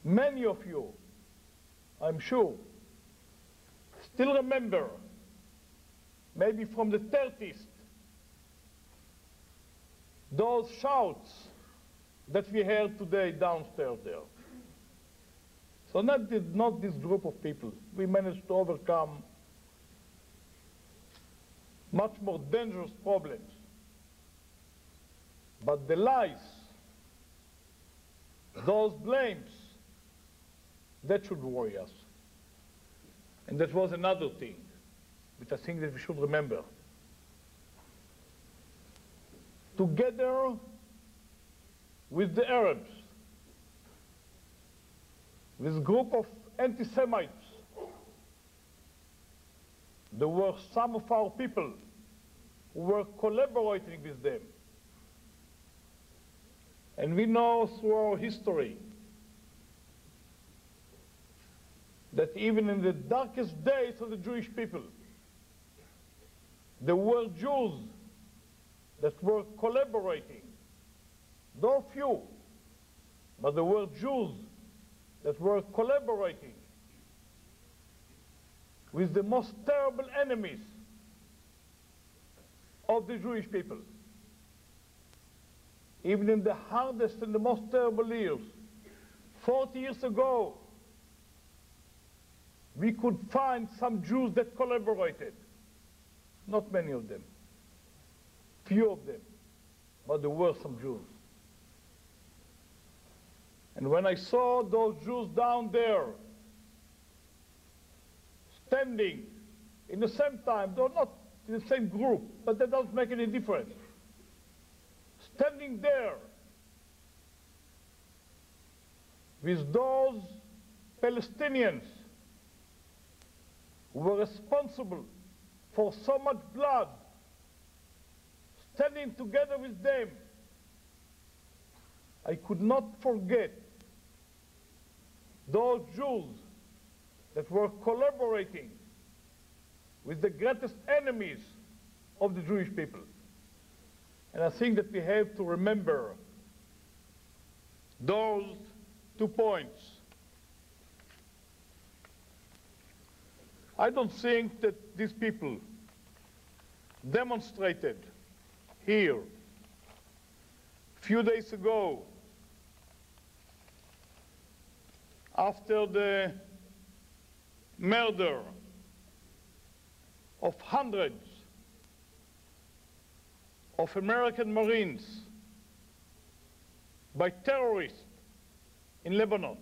Many of you, I'm sure, still remember, maybe from the 30s, those shouts that we heard today downstairs there. So not this group of people. We managed to overcome much more dangerous problems. But the lies, those blames, that should worry us. And that was another thing, which I think that we should remember. Together with the Arabs, with a group of anti-Semites, there were some of our people who were collaborating with them. And we know through our history that even in the darkest days of the Jewish people, there were Jews that were collaborating, though few, but there were Jews that were collaborating with the most terrible enemies of the Jewish people. Even in the hardest and the most terrible years, 40 years ago, we could find some Jews that collaborated. Not many of them, few of them, but there were some Jews. And when I saw those Jews down there, standing in the same time, though not in the same group, but that doesn't make any difference, standing there with those Palestinians who were responsible for so much blood, standing together with them, I could not forget those Jews that were collaborating with the greatest enemies of the Jewish people. And I think that we have to remember those 2 points. I don't think that these people demonstrated here a few days ago after the murder of hundreds of American Marines by terrorists in Lebanon.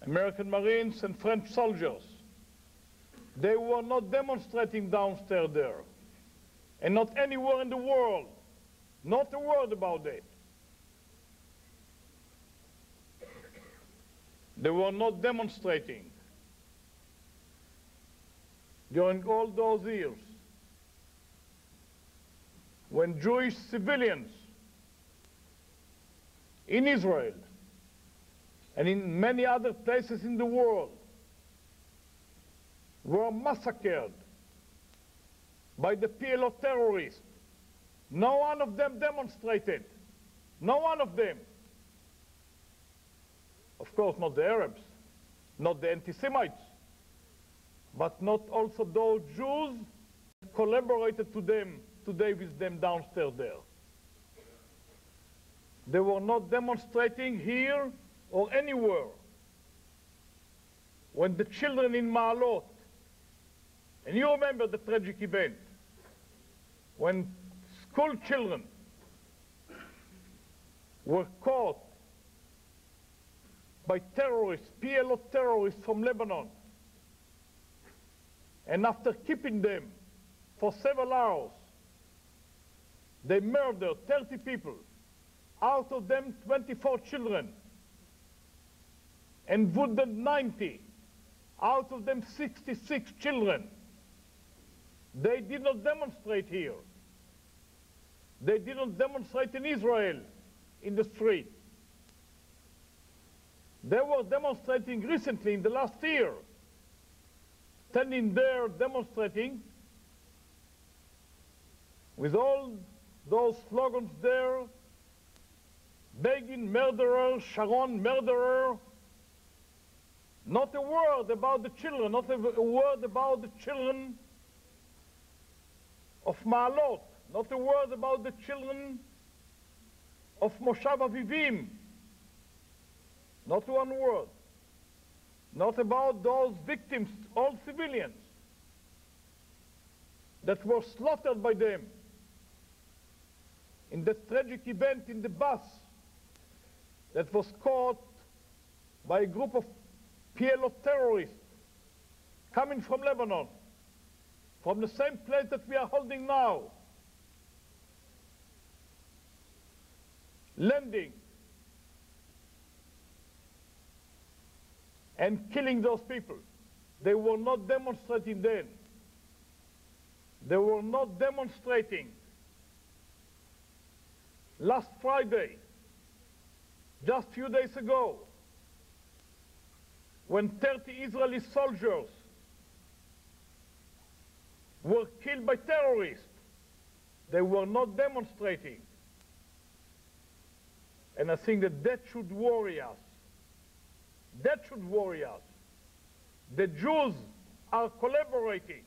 American Marines and French soldiers. They were not demonstrating downstairs there, and not anywhere in the world. Not a word about it. They were not demonstrating during all those years when Jewish civilians in Israel and in many other places in the world were massacred by the PLO terrorists. No one of them demonstrated. No one of them. Of course, not the Arabs, not the anti-Semites, but not also those Jews collaborated today with them downstairs there. They were not demonstrating here or anywhere. When the children in Ma'alot, and you remember the tragic event, when school children were caught by terrorists, PLO terrorists from Lebanon, and after keeping them for several hours, they murdered 30 people, out of them 24 children, and wounded 90, out of them 66 children. They did not demonstrate here. They did not demonstrate in Israel in the street. They were demonstrating recently in the last year, standing there demonstrating with all those slogans there, Begin murderer, Sharon murderer. Not a word about the children, not a word about the children of Ma'alot, not a word about the children of Moshav Avivim. Not one word. Not about those victims, all civilians, that were slaughtered by them in that tragic event in the bus that was caught by a group of PLO terrorists coming from Lebanon, from the same place that we are holding now, landing and killing those people. They were not demonstrating then. They were not demonstrating. Last Friday, just a few days ago, when 30 Israeli soldiers were killed by terrorists, they were not demonstrating. And I think that should worry us. That should worry us. The Jews are collaborating